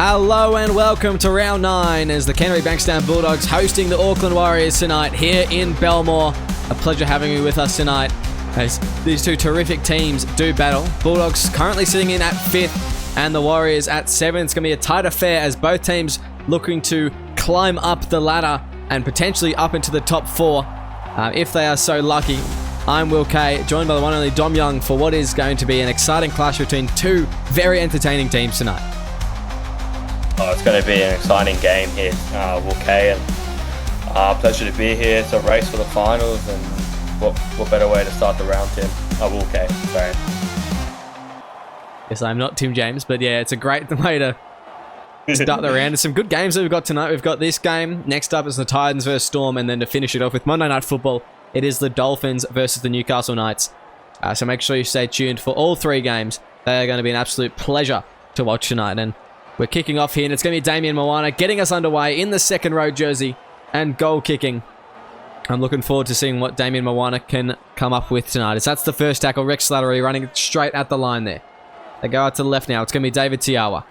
Hello and welcome to round 9 as the Canterbury Bankstown Bulldogs hosting the Auckland Warriors tonight here in Belmore. A pleasure having you with us tonight as these two terrific teams do battle. Bulldogs currently sitting in at 5th and the Warriors at 7th. It's going to be a tight affair as both teams looking to climb up the ladder and potentially up into the top 4 if they are so lucky. I'm Will Kay, joined by the one and only Dom Young for what is going to be an exciting clash between two very entertaining teams tonight. Oh, it's going to be an exciting game here, Will Kay, and pleasure to be here. It's a race for the finals, and what better way to start the round, Tim? Will Kay, sorry. Yes, I'm not Tim James, but yeah, it's a great way to start the round. There's some good games that we've got tonight. We've got this game. Next up is the Titans versus Storm, and then to finish it off with Monday Night Football, it is the Dolphins versus the Newcastle Knights. So make sure you stay tuned for all 3 games. They are going to be an absolute pleasure to watch tonight, and we're kicking off here, and it's going to be Damian Moana getting us underway in the second row jersey and goal kicking. I'm looking forward to seeing what Damian Moana can come up with tonight. As that's the first tackle, Rex Slattery running straight at the line there. They go out to the left now. It's going to be David Tiawa.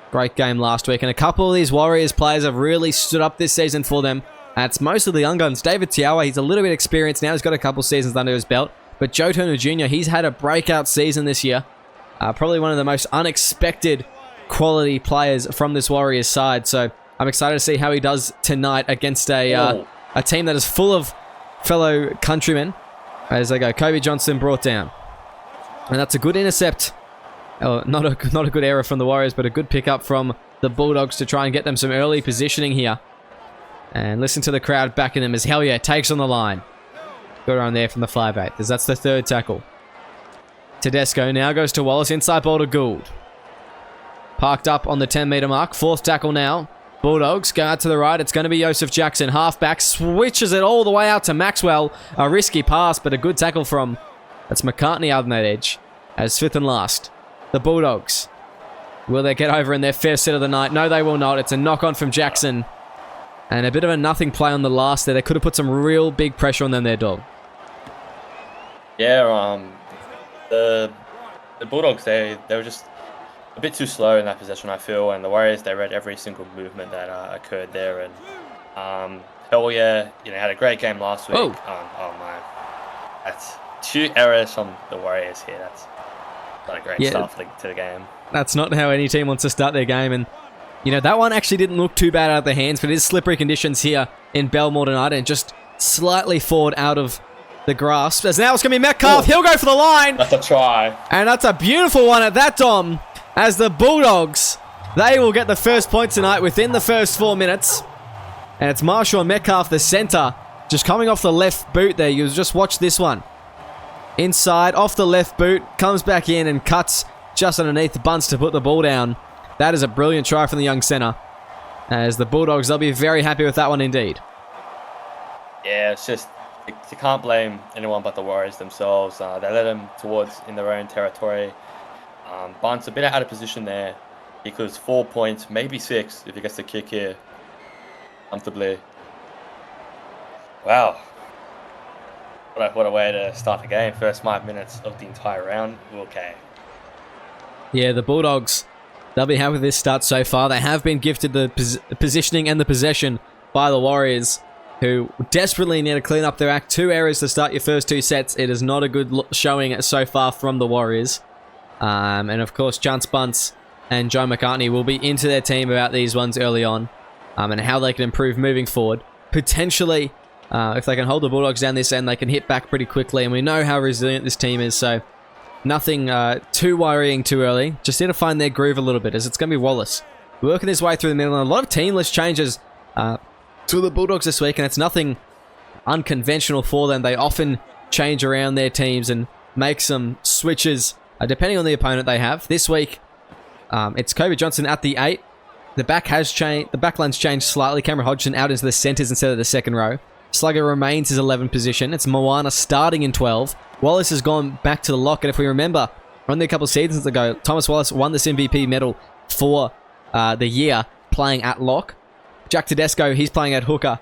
Great game last week, and a couple of these Warriors players have really stood up this season for them. It's mostly the young guns. David Tiawa, he's a little bit experienced now. He's got a couple seasons under his belt. But Joe Turner Jr., he's had a breakout season this year. Probably one of the most unexpected quality players from this Warriors side, so I'm excited to see how he does tonight against a team that is full of fellow countrymen as they go. Kobe Johnson brought down, and that's a good intercept. Not a good error from the Warriors, but a good pickup from the Bulldogs to try and get them some early positioning here. And listen to the crowd backing them as Hell Yeah takes on the line. Good on there from the 5'8", as that's the third tackle. Tedesco now goes to Wallace, inside ball to Gould. Parked up on the 10-metre mark. 4th tackle now. Bulldogs go out to the right. It's going to be Joseph Jackson. Halfback switches it all the way out to Maxwell. A risky pass, but a good tackle from... That's McCartney out on that edge. As 5th and last. The Bulldogs. Will they get over in their first set of the night? No, they will not. It's a knock-on from Jackson. And a bit of a nothing play on the last there. They could have put some real big pressure on them there, Dog. Yeah, the Bulldogs, they were just a bit too slow in that possession, I feel, and the Warriors, they read every single movement that occurred there, and Hell Yeah, had a great game last week. Oh my, that's 2 errors from the Warriors here. That's not a great start to the game. That's not how any team wants to start their game, and that one actually didn't look too bad out of their hands, but it is slippery conditions here in Belmore tonight, and just slightly forward out of the grasp. As now it's going to be Metcalf. He'll go for the line. That's a try. And that's a beautiful one at that, Dom. As the Bulldogs, they will get the first point tonight within the first 4 minutes. And it's Marshall Metcalf, the centre, just coming off the left boot there. You just watch this one. Inside, off the left boot, comes back in and cuts just underneath Bunce to put the ball down. That is a brilliant try from the young centre. As the Bulldogs, they'll be very happy with that one indeed. Yeah, it's just, you can't blame anyone but the Warriors themselves. They led them towards in their own territory. Bunce a bit out of position there. He could 4 points, maybe 6 if he gets the kick here comfortably. Wow. What a way to start the game. First 5 minutes of the entire round. Okay. Yeah, the Bulldogs, they'll be happy with this start so far. They have been gifted the positioning and the possession by the Warriors, who desperately need to clean up their act. 2 errors to start your first 2 sets. It is not a good showing so far from the Warriors. And of course, Chance Bunce and Joe McCartney will be into their team about these ones early on, and how they can improve moving forward. Potentially, if they can hold the Bulldogs down this end, they can hit back pretty quickly, and we know how resilient this team is, so nothing too worrying too early. Just need to find their groove a little bit, as it's going to be Wallace working his way through the middle, and a lot of teamless changes to the Bulldogs this week, and it's nothing unconventional for them. They often change around their teams and make some switches depending on the opponent they have. This week, it's Kobe Johnson at the 8. The back has changed. The backline's changed slightly. Cameron Hodgson out into the centres instead of the second row. Slugger remains his 11 position. It's Moana starting in 12. Wallace has gone back to the lock, and if we remember, only a couple of seasons ago, Thomas Wallace won this MVP medal for the year playing at lock. Jack Tedesco, he's playing at hooker.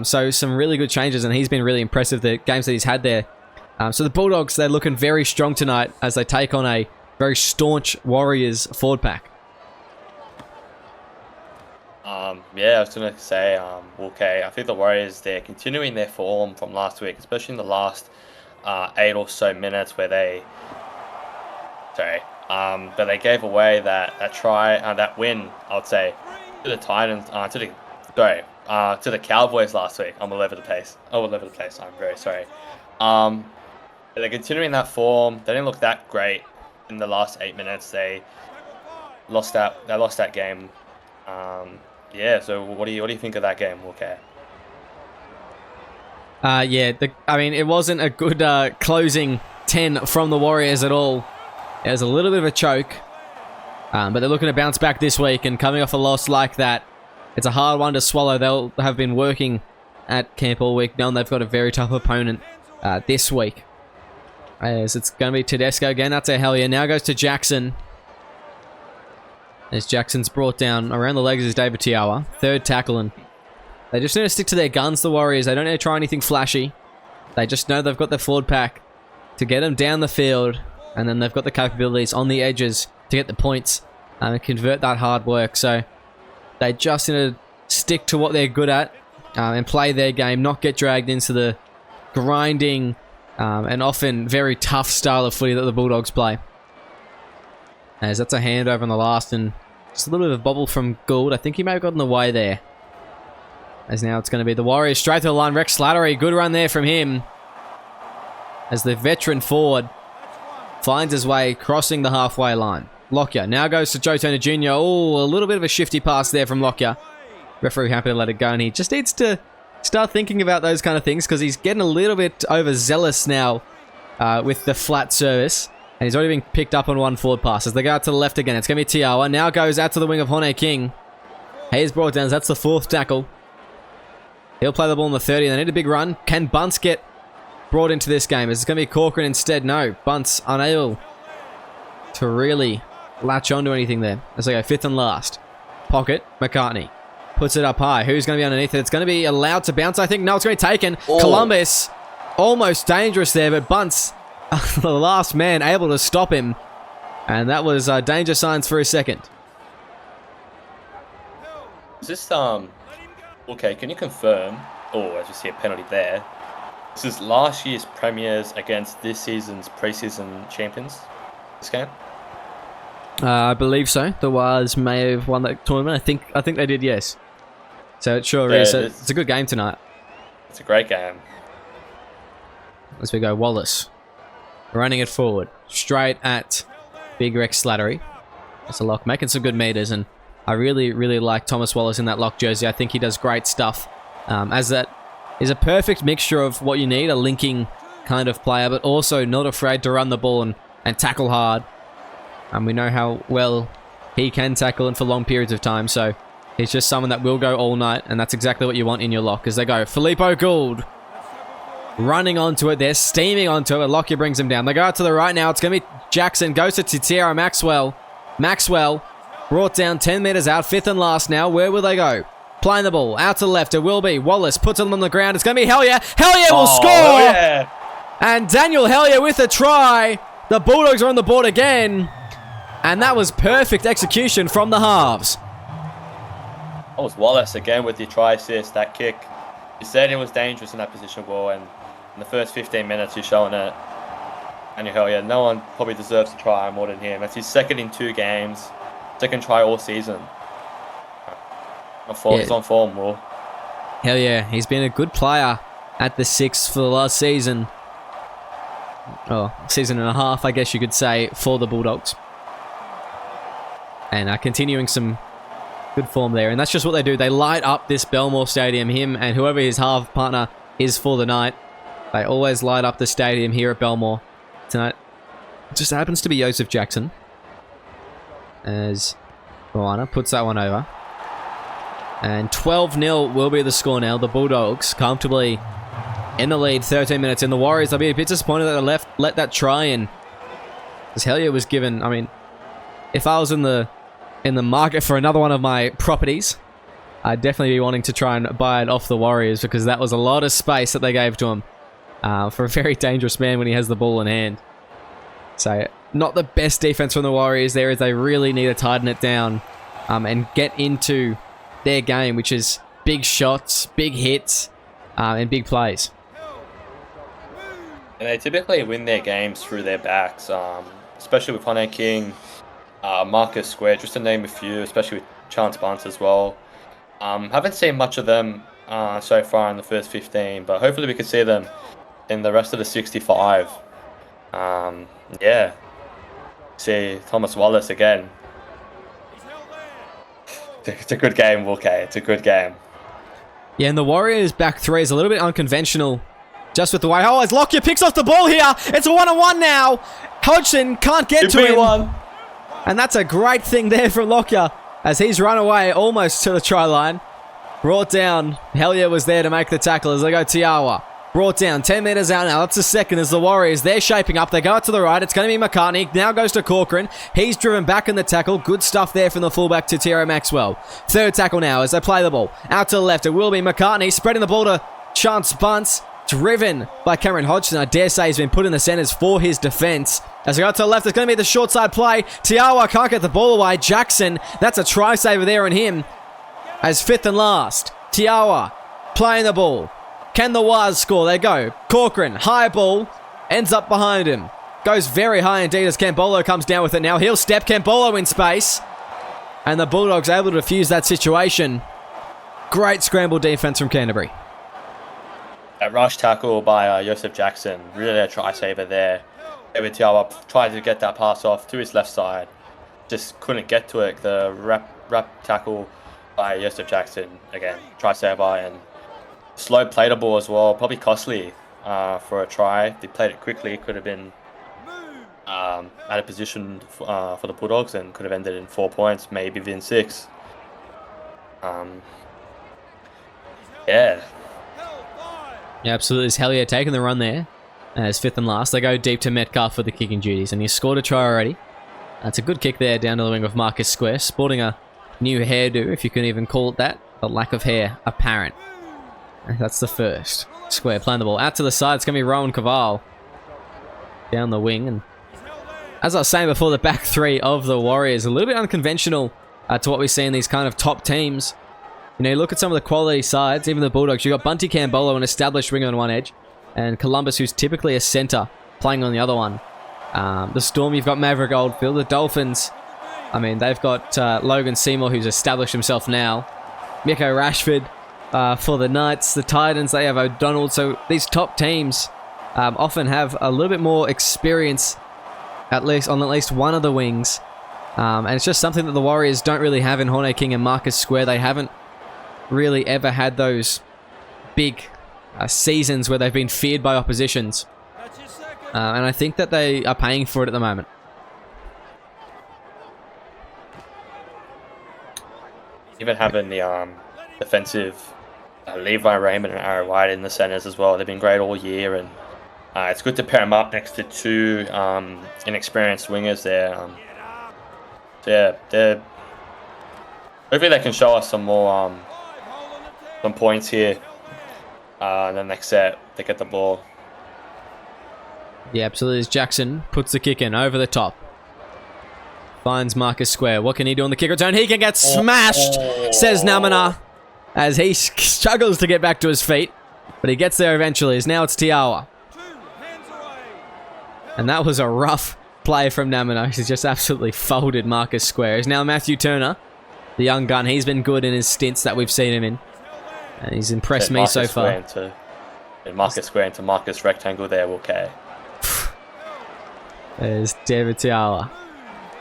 So some really good changes, and he's been really impressive, the games that he's had there. So the Bulldogs, they're looking very strong tonight as they take on a very staunch Warriors forward pack. Yeah, I was gonna say, okay, I think the Warriors, they're continuing their form from last week, especially in the last 8 or so minutes where but they gave away that try, that win, I would say, to the Titans, to the Cowboys last week. I'm all over the place. I'm very sorry. They're continuing that form. They didn't look that great in the last 8 minutes. They lost that game. Yeah. So what do you think of that game? Okay. Yeah, I mean, it wasn't a good closing 10 from the Warriors at all. It was a little bit of a choke, but they're looking to bounce back this week, and coming off a loss like that, it's a hard one to swallow. They'll have been working at camp all week, knowing they've got a very tough opponent this week. As it's going to be Tedesco again. That's a hell yeah. Now goes to Jackson. As Jackson's brought down around the legs is David Tiawa. Third tackle, and they just need to stick to their guns, the Warriors. They don't need to try anything flashy. They just know they've got the forward pack to get them down the field, and then they've got the capabilities on the edges to get the points and convert that hard work. So they just need to stick to what they're good at and play their game, not get dragged into the grinding and often very tough style of footy that the Bulldogs play. As that's a handover on the last, and just a little bit of a bobble from Gould. I think he may have gotten away there. As now it's going to be the Warriors straight to the line. Rex Slattery, good run there from him. As the veteran forward finds his way crossing the halfway line. Lockyer now goes to Joe Turner Jr. Oh, a little bit of a shifty pass there from Lockyer. Referee happy to let it go, and he just needs to start thinking about those kind of things because he's getting a little bit overzealous now with the flat service. And he's already been picked up on one forward pass. As they go out to the left again, it's going to be Tiawa. Now goes out to the wing of Hone King. Hayes brought down. That's the fourth tackle. He'll play the ball in the 30. They need a big run. Can Bunce get brought into this game? Is it going to be Corcoran instead? No. Bunce unable to really latch onto anything there. As they go fifth and last. Pocket. McCartney. Puts it up high. Who's going to be underneath it? It's going to be allowed to bounce, I think. No, it's going to be taken. Oh. Columbus. Almost dangerous there, but Bunce, the last man, able to stop him. And that was danger signs for a second. Is this, okay, can you confirm, as you see a penalty there, this is last year's premiers against this season's preseason champions, this game? I believe so. The Wires may have won that tournament. I think they did, yes. So it sure is. It's a good game tonight. It's a great game. As we go, Wallace. Running it forward. Straight at Big Rex Slattery. That's a lock. Making some good meters, and I really, really like Thomas Wallace in that lock jersey. I think he does great stuff. As that is a perfect mixture of what you need, a linking kind of player, but also not afraid to run the ball and tackle hard. And we know how well he can tackle and for long periods of time, so he's just someone that will go all night, and that's exactly what you want in your lock. As they go, Filippo Gould running onto it. They're steaming onto it. Lockyer brings him down. They go out to the right now. It's going to be Jackson. Goes to Titiera Maxwell. Maxwell brought down 10 meters out. Fifth and last now. Where will they go? Playing the ball. Out to the left. It will be. Wallace puts it on the ground. It's going to be Hellier. Hellier will score! Yeah. And Daniel Hellier with a try. The Bulldogs are on the board again. And that was perfect execution from the halves. That was Wallace again with the try assist, that kick. You said it was dangerous in that position ball, and in the first 15 minutes you're showing it. And you yeah, no one probably deserves a try more than him. That's his second in 2 games, second try all season. He's on form, Will. Hell yeah, he's been a good player at the 6 for the last season. Oh, season and a half, I guess you could say, for the Bulldogs. And continuing some good form there. And that's just what they do. They light up this Belmore Stadium, him and whoever his half partner is for the night. They always light up the stadium here at Belmore. Tonight, it just happens to be Joseph Jackson. As Moana puts that one over. And 12-0 will be the score now. The Bulldogs comfortably in the lead, 13 minutes in. The Warriors, I'll be a bit disappointed that they let that try in. As Hellier was given, I mean, if I was in the market for another one of my properties, I'd definitely be wanting to try and buy it off the Warriors, because that was a lot of space that they gave to him for a very dangerous man when he has the ball in hand. So, not the best defense from the Warriors there, as they really need to tighten it down and get into their game, which is big shots, big hits, and big plays. And they typically win their games through their backs, especially with Hone King, Marcus Square, just to name a few, especially with Chance Bunce as well. Haven't seen much of them so far in the first 15, but hopefully we can see them in the rest of the 65. Yeah. See Thomas Wallace again. It's a good game, Wilke. It's a good game. Yeah, and the Warriors back three is a little bit unconventional. Just with the way... Oh, as Lockyer picks off the ball here. It's a one-on-one now. Hodgson can't get to him. And that's a great thing there from Lockyer as he's run away almost to the try line. Brought down. Hellier was there to make the tackle as they go Tiawa. Brought down. 10 metres out now. That's the second as the Warriors. They're shaping up. They go out to the right. It's going to be McCartney. Now goes to Corcoran. He's driven back in the tackle. Good stuff there from the fullback to Tierra Maxwell. Third tackle now as they play the ball. Out to the left. It will be McCartney spreading the ball to Chance Bunce. Driven by Cameron Hodgson. I dare say he's been put in the centres for his defence. As we go to the left, it's going to be the short side play. Tiawa can't get the ball away. Jackson, that's a try saver there on him. As fifth and last, Tiawa playing the ball. Can the Waz score? They go. Corcoran, high ball, ends up behind him. Goes very high indeed as Campbolo comes down with it now. He'll step Campbolo in space. And the Bulldogs able to defuse that situation. Great scramble defence from Canterbury. That rush tackle by Joseph Jackson, really a try saver there. David Tiawa tried to get that pass off to his left side, just couldn't get to it. The wrap tackle by Joseph Jackson, again, try saver, and slow played the ball as well, probably costly for a try. They played it quickly, could have been out of position for the Bulldogs and could have ended in 4 points, maybe even 6. Yeah. Yeah, absolutely. It's Hellier taking the run there as fifth and last. They go deep to Metcalf for the kicking duties, and he scored a try already. That's a good kick there down to the wing of Marcus Square, sporting a new hairdo, if you can even call it that. The lack of hair apparent. That's the first. Square playing the ball out to the side. It's going to be Rowan Caval down the wing. And as I was saying before, the back three of the Warriors, a little bit unconventional to what we see in these kind of top teams. You know, you look at some of the quality sides, even the Bulldogs. You've got Bunty Campbolo, an established winger on one edge, and Columbus, who's typically a centre, playing on the other one. The Storm, you've got Maverick Oldfield. The Dolphins, I mean, they've got Logan Seymour, who's established himself now. Miko Rashford for the Knights. The Titans, they have O'Donnell. So these top teams often have a little bit more experience, at least on at least one of the wings. And it's just something that the Warriors don't really have in Hone King and Marcus Square. They haven't really ever had those big seasons where they've been feared by oppositions. And I think that they are paying for it at the moment. Even having the defensive Levi Raymond and Aaron White in the centres as well. They've been great all year, and it's good to pair them up next to two inexperienced wingers there. So yeah, hopefully they can show us some more some points here. And the next set, they get the ball. Yeah, absolutely. As Jackson puts the kick in over the top. Finds Marcus Square. What can he do on the kick return? He can get smashed, says Namana, as he struggles to get back to his feet. But he gets there eventually, as now it's Tiawa. And that was a rough play from Namana. He's just absolutely folded Marcus Square. It's now Matthew Turner, the young gun. He's been good in his stints that we've seen him in. And he's impressed me so far. Marcus Square into Marcus Rectangle there, okay. There's David Tiala.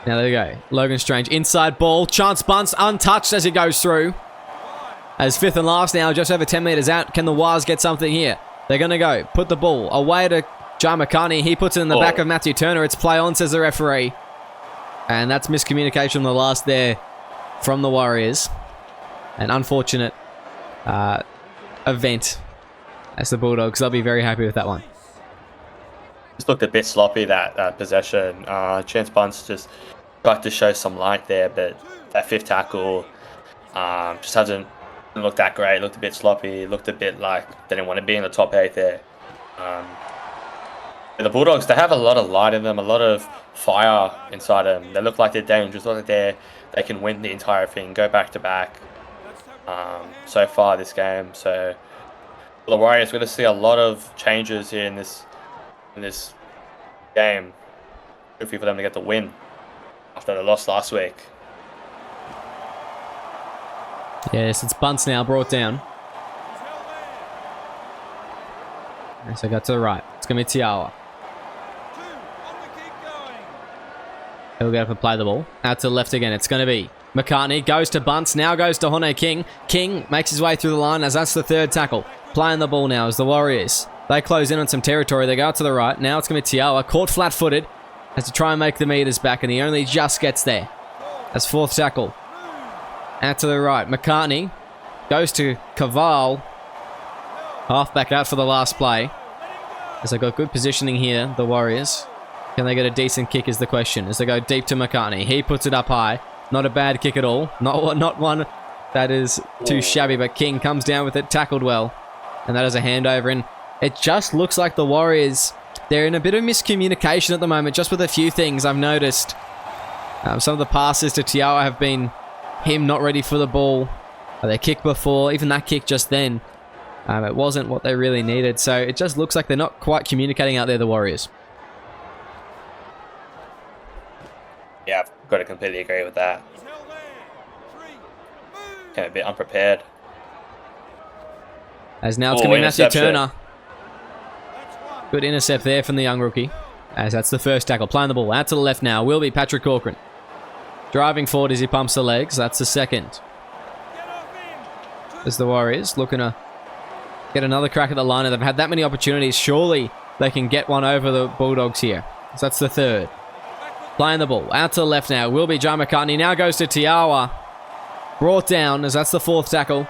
Now there we go. Logan Strange, inside ball. Chance Bunce, untouched as he goes through. As fifth and last now, just over 10 metres out. Can the Waz get something here? They're going to go. Put the ball away to John McCartney. He puts it in the back of Matthew Turner. It's play on, says the referee. And that's miscommunication on the last there from the Warriors. An unfortunate event as the Bulldogs. They'll be very happy with that one. Just looked a bit sloppy, that possession. Chance Bunce just tried to show some light there, but that fifth tackle just hasn't looked that great. Looked a bit sloppy. Looked a bit like they didn't want to be in the top 8 there. The Bulldogs, they have a lot of light in them, a lot of fire inside them. They look like they're dangerous. Look like they can win the entire thing, go back to back. so far this game. So for the Warriors, we're going to see a lot of changes here in this game. Hopefully for them to get the win after they lost last week. Yes, it's bunts now brought down. And so go to the right. It's going to be Tiawa. He'll get up and play the ball. Out to the left again. It's going to be McCartney. Goes to bunts. Now goes to Hone King. King makes his way through the line as that's the third tackle. Playing the ball now as the Warriors. They close in on some territory. They go out to the right. Now it's going to be Tiawa. Caught flat-footed. Has to try and make the meters back, and he only just gets there. That's fourth tackle. Out to the right. McCartney goes to Caval. Halfback out for the last play. As they got good positioning here, the Warriors. Can they get a decent kick is the question. As they go deep to McCartney. He puts it up high. Not a bad kick at all. Not one that is too shabby, but King comes down with it, tackled well. And that is a handover. And it just looks like the Warriors, they're in a bit of miscommunication at the moment, just with a few things I've noticed. Some of the passes to Tiawa have been him not ready for the ball. They kicked before, even that kick just then. It wasn't what they really needed. So it just looks like they're not quite communicating out there, the Warriors. Yeah, I've got to completely agree with that. Came a bit unprepared. As now it's going to be Matthew Turner. Good intercept there from the young rookie. As that's the first tackle. Playing the ball out to the left now. Will be Patrick Corcoran. Driving forward as he pumps the legs. That's the second. As the Warriors looking to get another crack at the line. They've had that many opportunities. Surely they can get one over the Bulldogs here. So that's the third. Playing the ball. Out to the left now. Will be John McCartney. Now goes to Tiawa. Brought down as that's the fourth tackle.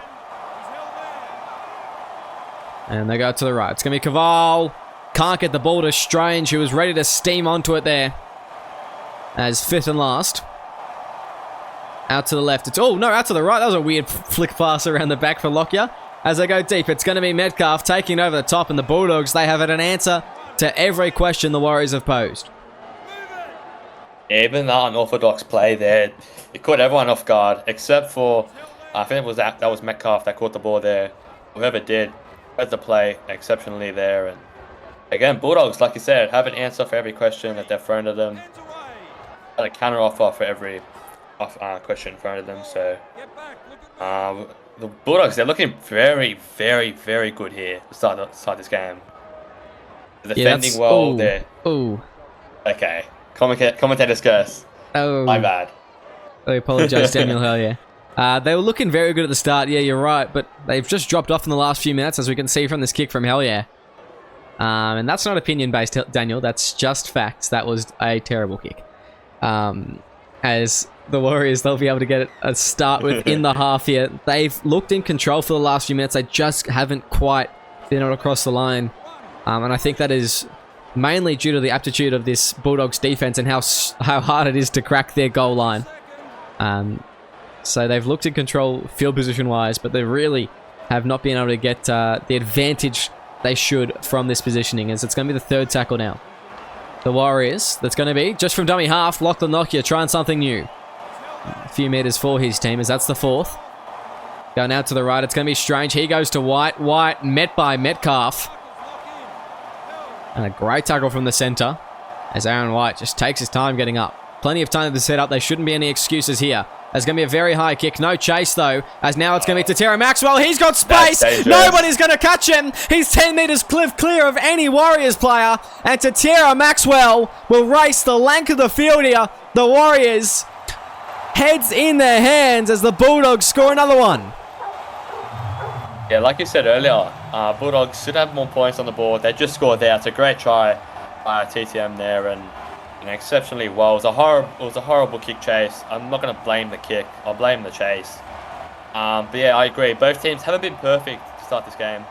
And they go to the right. It's going to be Caval. Can't get the ball to Strange, who was ready to steam onto it there. As fifth and last. Out to the left. It's out to the right. That was a weird flick pass around the back for Lockyer. As they go deep, it's going to be Metcalf taking over the top, and the Bulldogs, they have an answer to every question the Warriors have posed. Even that unorthodox play there, it caught everyone off guard, except for, I think that was Metcalf that caught the ball there. Whoever did, read the play exceptionally there. And again, Bulldogs, like you said, have an answer for every question that they're thrown at them. Had a counter offer for every question thrown at them. So the Bulldogs, they're looking very, very, very good here to start this game. They're defending well there. Okay. Commentator's curse. My bad. I apologise, Daniel Hellier. They were looking very good at the start. Yeah, you're right. But they've just dropped off in the last few minutes, as we can see from this kick from Hellier. And that's not opinion-based, Daniel. That's just facts. That was a terrible kick. As the Warriors, they'll be able to get a start with in the half here. They've looked in control for the last few minutes. They just haven't quite been able to cross the line. And I think that is mainly due to the aptitude of this Bulldogs defense and how hard it is to crack their goal line. So they've looked in control field position-wise, but they really have not been able to get the advantage they should from this positioning, as it's going to be the third tackle now. The Warriors, that's going to be, just from dummy half, Lachlan Lockyer trying something new. A few metres for his team, as that's the fourth. Going out to the right, it's going to be Strange. He goes to White. White met by Metcalf. And a great tackle from the centre, as Aaron White just takes his time getting up. Plenty of time to set up. There shouldn't be any excuses here. There's going to be a very high kick. No chase, though, as now it's going to be to Tara Maxwell. He's got space. Nobody's going to catch him. He's 10 metres clear of any Warriors player. And Tara Maxwell will race the length of the field here. The Warriors, heads in their hands as the Bulldogs score another one. Yeah, like you said earlier, Bulldogs should have more points on the board. They just scored there. It's a great try by TTM there, and exceptionally well. It was a horrible kick chase. I'm not going to blame the kick. I'll blame the chase. But yeah, I agree. Both teams haven't been perfect to start this game.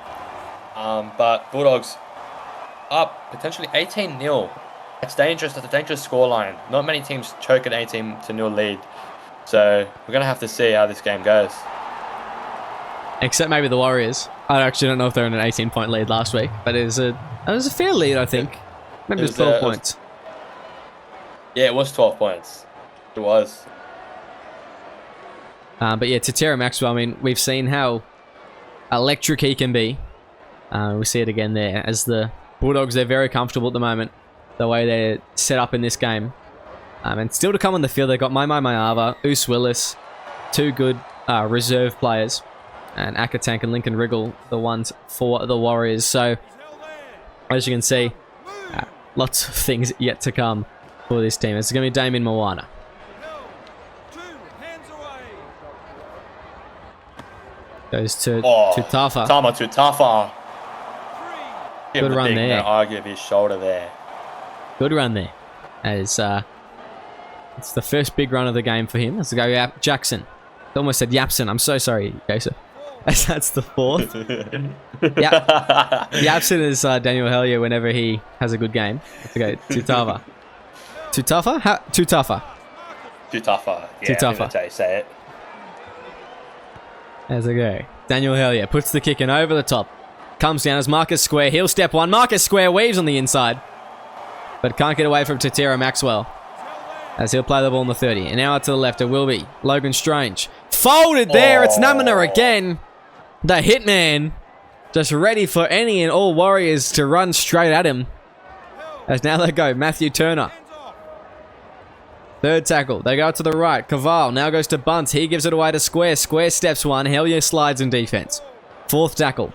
But Bulldogs up potentially 18-0. It's dangerous. That's a dangerous scoreline. Not many teams choke an 18-0 lead. So we're going to have to see how this game goes. Except maybe the Warriors. I actually don't know if they're in an 18-point lead last week, but it was a fair lead, I think. Maybe it was 12 points. Yeah, it was 12 points. It was. But yeah, Tatera Maxwell, I mean, we've seen how electric he can be. We see it again there as the Bulldogs, they're very comfortable at the moment, the way they're set up in this game. And still to come on the field, they've got Mayava, Oos Willis, 2 good reserve players, and Akatank and Lincoln Wriggle, the ones for the Warriors. So, as you can see, lots of things yet to come for this team. It's going to be Damien Moana. Goes to Tutafa. Tama Tutafa. Good run there. No argue of his shoulder there. Good run there. As it's the first big run of the game for him. Let's go Jackson. I almost said Yapson. I'm so sorry, Joseph. As that's the 4th. Yapson is Daniel Hellier whenever he has a good game. Let's go Tutafa. Tutafa? Tutafa. Tutafa. Yeah, Tutafa. that's how you say it. As I go. Daniel Hellier puts the kick in over the top. Comes down as Marcus Square. He'll step 1. Marcus Square weaves on the inside. But can't get away from Tatera Maxwell. As he'll play the ball in the 30. And now out to the left, it will be Logan Strange. Folded there. It's Namina again. The hitman. Just ready for any and all Warriors to run straight at him. As now they go. Matthew Turner. 3rd tackle. They go to the right. Caval now goes to Bunce. He gives it away to Square. Square steps 1. Hellier slides in defense. 4th tackle.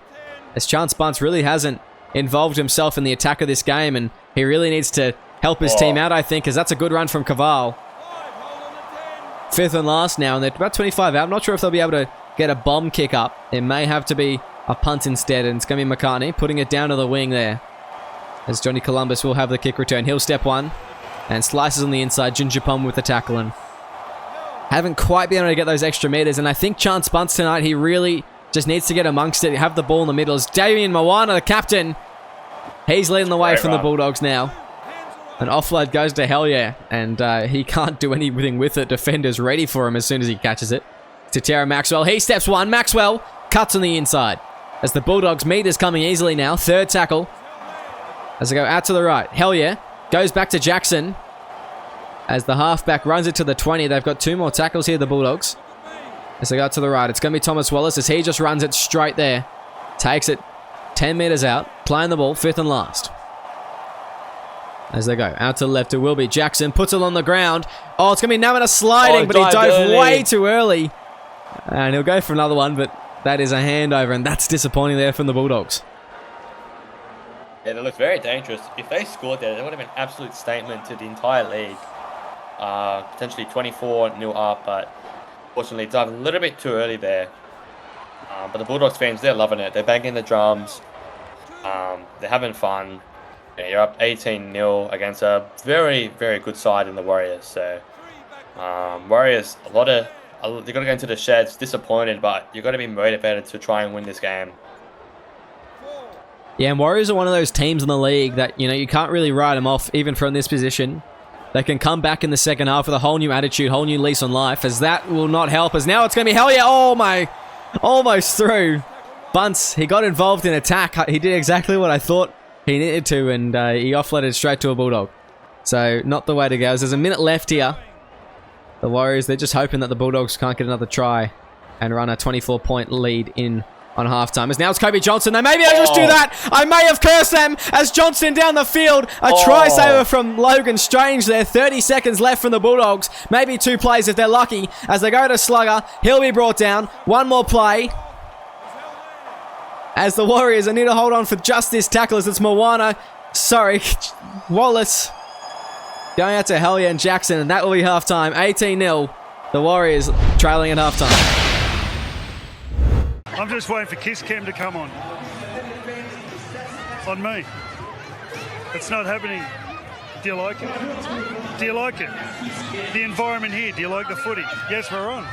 As Chance Bunce really hasn't involved himself in the attack of this game, and he really needs to help his team out, I think, because that's a good run from Caval. 5th and last now, and they're about 25 out. I'm not sure if they'll be able to get a bomb kick up. It may have to be a punt instead, and it's going to be McCartney putting it down to the wing there. As Johnny Columbus will have the kick return. He'll step 1 and slices on the inside. Jinjapom with the tackle, and haven't quite been able to get those extra meters, and I think Chance Bunce tonight, he really just needs to get amongst it, have the ball in the middle. As Damien Moana, the captain, he's leading the way from the Bulldogs now. An offload goes to Hellier, and he can't do anything with it. Defender's ready for him as soon as he catches it. Tatera Maxwell, he steps 1. Maxwell cuts on the inside. As the Bulldogs meters coming easily now. 3rd tackle. As they go out to the right. Hellier goes back to Jackson. As the halfback runs it to the 20. They've got 2 more tackles here, the Bulldogs. As they go to the right, it's going to be Thomas Wallace as he just runs it straight there. Takes it 10 meters out. Playing the ball, 5th and last. As they go out to the left, it will be Jackson. Puts it on the ground. Oh, it's going to be Namina sliding, but he dove way too early. And he'll go for another one, but that is a handover, and that's disappointing there from the Bulldogs. Yeah, they look very dangerous. If they scored there, that would have been an absolute statement to the entire league. Potentially 24-0 up, but unfortunately dived a little bit too early there. But the Bulldogs fans, they're loving it. They're banging the drums. They're having fun. Yeah, you're up 18-0 against a very, very good side in the Warriors. So, Warriors, you've got to go into the sheds disappointed, but you've got to be motivated to try and win this game. Yeah, and Warriors are one of those teams in the league that, you can't really write them off even from this position. They can come back in the second half with a whole new attitude, whole new lease on life, as that will not help. As now it's going to be Hellier. Oh my, almost through. Bunce, he got involved in attack. He did exactly what I thought he needed to, and he offloaded straight to a Bulldog. So, not the way to go. As there's a minute left here. The Warriors, they're just hoping that the Bulldogs can't get another try and run a 24-point lead in on halftime. As now it's Kobe Johnson. They maybe I just do that. I may have cursed them as Johnson down the field. A try saver from Logan Strange there. 30 seconds left from the Bulldogs. Maybe 2 plays if they're lucky. As they go to Slugger, he'll be brought down. 1 more play. As the Warriors, I need to hold on for just this tackle as it's Moana. Sorry, Wallace. Going out to Hellier and Jackson, and that will be halftime. 18-0. The Warriors trailing at halftime. I'm just waiting for Kiss Cam to come on me. It's not happening. Do you like it? Do you like it? The environment here, do you like the footy? Yes, we're on.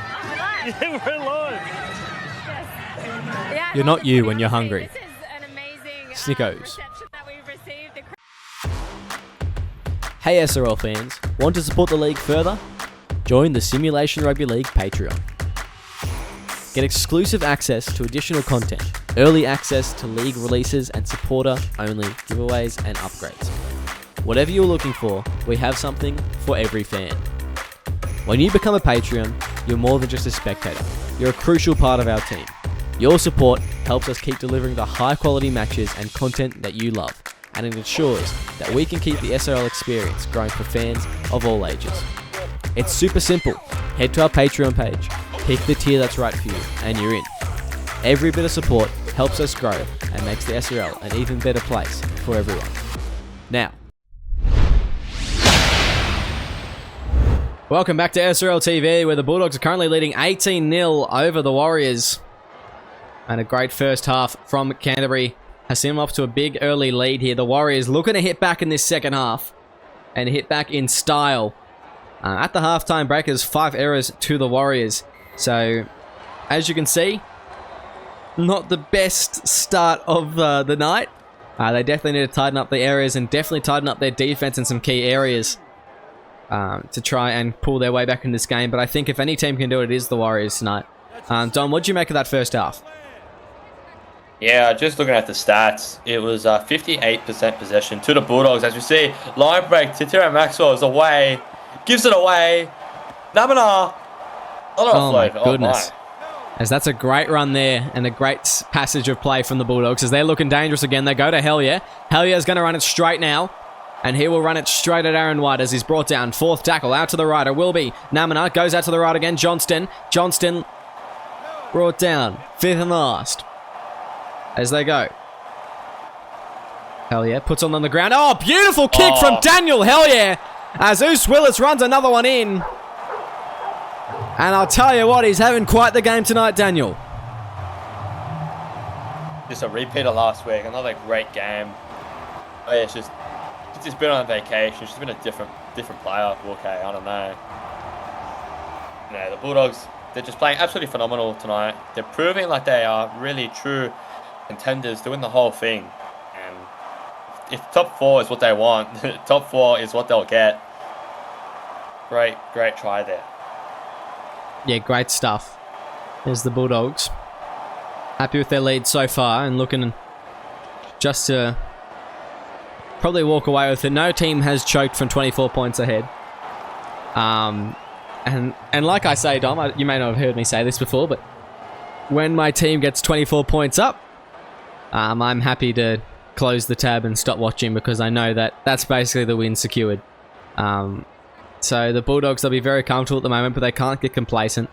Yeah, we're live. Yeah, you're not you when you're hungry. This is an amazing Snickos. reception that we've received. Hey SRL fans, want to support the league further? Join the Simulation Rugby League Patreon. Get exclusive access to additional content, early access to league releases and supporter-only giveaways and upgrades. Whatever you're looking for, we have something for every fan. When you become a Patreon, you're more than just a spectator. You're a crucial part of our team. Your support helps us keep delivering the high quality matches and content that you love, and it ensures that we can keep the SRL experience growing for fans of all ages. It's super simple. Head to our Patreon page, pick the tier that's right for you, and you're in. Every bit of support helps us grow and makes the SRL an even better place for everyone. Now, welcome back to SRL TV, where the Bulldogs are currently leading 18-0 over the Warriors. And a great first half from Canterbury has seen them off to a big early lead here. The Warriors looking to hit back in this second half and hit back in style. At the halftime break, there's 5 errors to the Warriors. So, as you can see, not the best start of the night. They definitely need to tighten up the areas and definitely tighten up their defense in some key areas to try and pull their way back in this game. But I think if any team can do it, it is the Warriors tonight. Dom, what did you make of that first half? Yeah, just looking at the stats, it was 58% possession to the Bulldogs. As you see, line break, Titira Maxwell is away, gives it away. Namina, oh my goodness. As that's a great run there and a great passage of play from the Bulldogs as they're looking dangerous again. They go to Hellier. Hellier's going to run it straight now. And he will run it straight at Aaron White as he's brought down. 4th tackle out to the right. It will be Namina. Goes out to the right again. Johnston brought down. 5th and last. As they go. Hellier puts on the ground. Oh, beautiful kick from Daniel Hellier. As Oos Willis runs another one in. And I'll tell you what, he's having quite the game tonight, Daniel. Just a repeat of last week. Another great game. Oh, yeah, she's just been on vacation. She's been a different player. Okay, I don't know. No, the Bulldogs, they're just playing absolutely phenomenal tonight. They're proving like they are really true contenders, doing the whole thing. And if top 4 is what they want, top 4 is what they'll get. Great try there. Yeah, great stuff. There's the Bulldogs. Happy with their lead so far and looking just to probably walk away with it. No team has choked from 24 points ahead. And like I say, Dom, you may not have heard me say this before, but when my team gets 24 points up, I'm happy to close the tab and stop watching because I know that that's basically the win secured. So the Bulldogs, they'll be very comfortable at the moment, but they can't get complacent.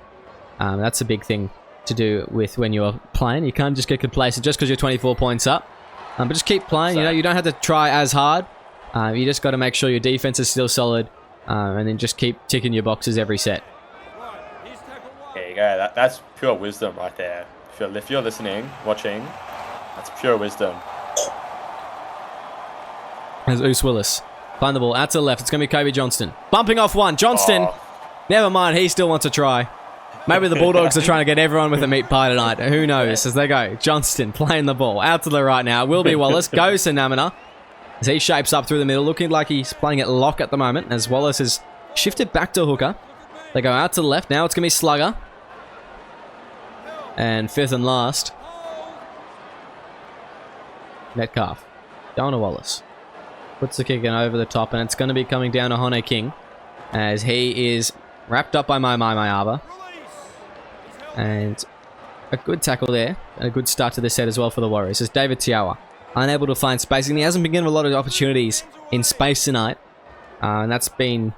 That's a big thing to do with when you're playing. You can't just get complacent just because you're 24 points up. But just keep playing. You know, you don't have to try as hard. You just got to make sure your defense is still solid, and then just keep ticking your boxes every set. There you go. That's pure wisdom right there. If you're listening, watching, that's pure wisdom. There's Oos Willis. Playing the ball out to the left. It's going to be Kobe Johnston. Bumping off one. Johnston. Never mind. He still wants to try. Maybe the Bulldogs are trying to get everyone with a meat pie tonight. Who knows? As they go. Johnston playing the ball. Out to the right now. Will be Wallace. Goes to Namina. As he shapes up through the middle. Looking like he's playing at lock at the moment. As Wallace has shifted back to hooker. They go out to the left. Now it's going to be Slugger. And 5th and last. Metcalf. Going to Wallace. Puts the kick in over the top, and it's going to be coming down to Hone King as he is wrapped up by Mayava. And a good tackle there, and a good start to the set as well for the Warriors. As David Tiawa unable to find spacing. He hasn't been given a lot of opportunities in space tonight, and that's been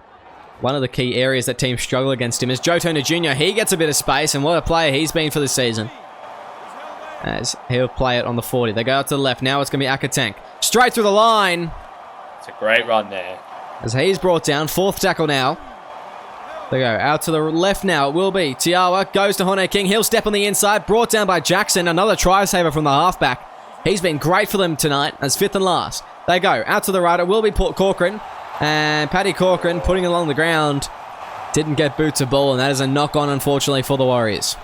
one of the key areas that teams struggle against him. As Joe Turner Jr., he gets a bit of space, and what a player he's been for the season. As he'll play it on the 40. They go out to the left. Now it's going to be Akatank. Straight through the line. It's a great run there. As he's brought down. 4th tackle now. They go out to the left now. It will be Tiawa. Goes to Hone King. He'll step on the inside. Brought down by Jackson. Another try saver from the halfback. He's been great for them tonight as 5th and last. They go out to the right. It will be Corcoran. And Paddy Corcoran putting it along the ground. Didn't get boot to ball. And that is a knock on, unfortunately, for the Warriors.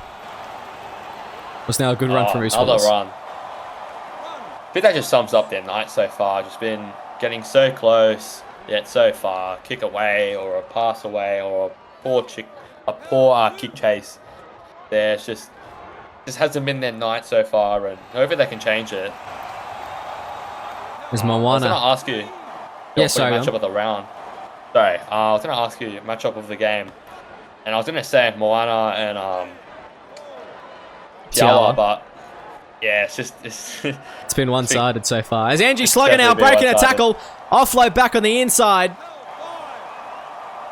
Was now a good run from Oos Willis. Another run. I think that just sums up their night so far. Just been getting so close, yet so far. Kick away, or a pass away, or a poor kick chase. There, it's just hasn't been their night so far, and hopefully they can change it. There's Moana. I was going to ask you. Yes, sorry. Matchup of the round. Sorry, I was going to ask you matchup of the game, And I was gonna say Moana and Tiawa. Tiawa, but yeah, it's It's been one-sided so far. As Angie Slugger now definitely been breaking a one-sided. tackle. Offload back on the inside.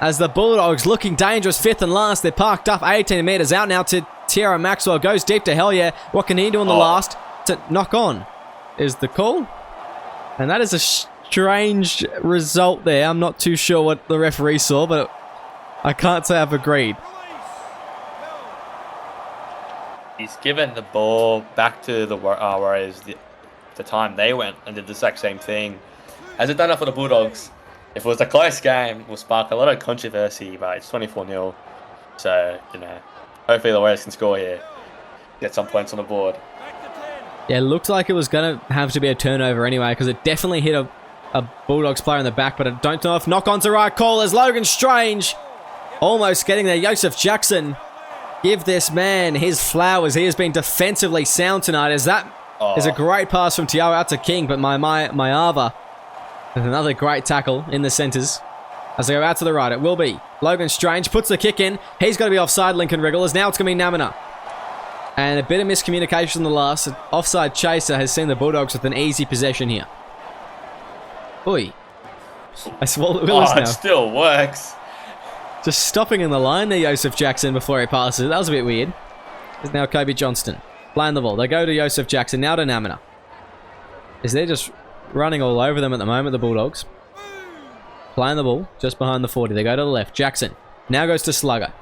As the Bulldogs looking dangerous, 5th and last. They're parked up 18 metres out now to Tierra Maxwell. Goes deep to Hell Yeah. What can he do on the last? To knock on is the call. And that is a strange result there. I'm not too sure what the referee saw, but I can't say I've agreed. He's given the ball back to the Warriors the time they went and did the exact same thing. Has it done it for the Bulldogs? If it was a close game, it will spark a lot of controversy, but it's 24-0. So, hopefully the Warriors can score here. Get some points on the board. Yeah, it looked like it was going to have to be a turnover anyway, because it definitely hit a Bulldogs player in the back, but I don't know if knock-on's the right call as Logan Strange almost getting there. Joseph Jackson, give this man his flowers. He has been defensively sound tonight, as that is a great pass from Tiawa out to King, but Mayava with another great tackle in the centres. As they go out to the right, it will be Logan Strange, puts the kick in. He's going to be offside, Lincoln Wrigglers. Now it's going to be Namina. And a bit of miscommunication in the last. An offside chaser has seen the Bulldogs with an easy possession here. Oi. I swallowed Willis now. It still works. Just stopping in the line there, Joseph Jackson, before he passes. That was a bit weird. There's now Kobe Johnston playing the ball. They go to Joseph Jackson, now to Namina. They're just running all over them at the moment, the Bulldogs. Playing the ball just behind the 40. They go to the left. Jackson now goes to Slugger.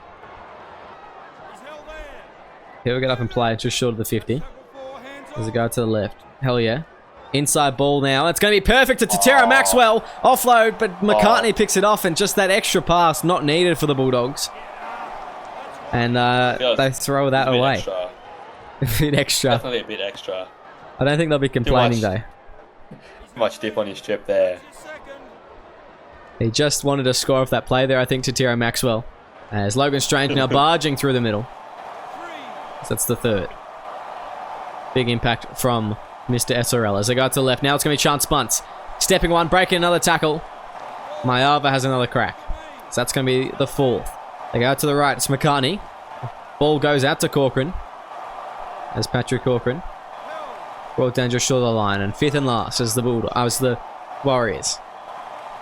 He'll get up and play just short of the 50. As they go to the left. Hell yeah. Inside ball now. It's going to be perfect to Tierra Maxwell. Offload, but McCartney picks it off, and just that extra pass not needed for the Bulldogs. And they throw that away. Extra. A bit extra. Definitely a bit extra. I don't think they'll be complaining though. Too much dip on his chip there. He just wanted to score off that play there, I think, to Tierra Maxwell. As Logan Strange now barging through the middle. So that's the third. Big impact from Mr. SRL. As they go to the left, now it's going to be Chance Bunce. Stepping one, breaking another tackle. Mayava has another crack. So that's going to be the fourth. They go out to the right, it's McCartney. Ball goes out to Corcoran. As Patrick Corcoran. Brought down just short of the line. And 5th and last as the Warriors.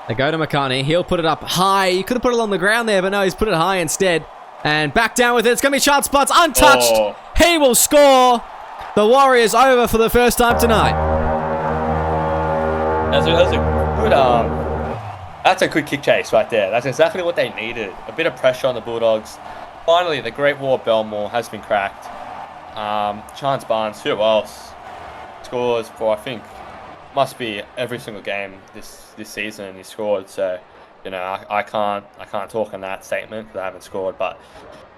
They go to McCartney. He'll put it up high. He could have put it on the ground there, but no, he's put it high instead. And back down with it. It's going to be Chance Bunce. Untouched. He will score. The Warriors over for the first time tonight. That's a good kick chase right there. That's exactly what they needed. A bit of pressure on the Bulldogs. Finally, the Great War of Belmore has been cracked. Chance Barnes, who else? Scores for, I think, must be every single game this season he scored. So, I can't talk on that statement because I haven't scored. But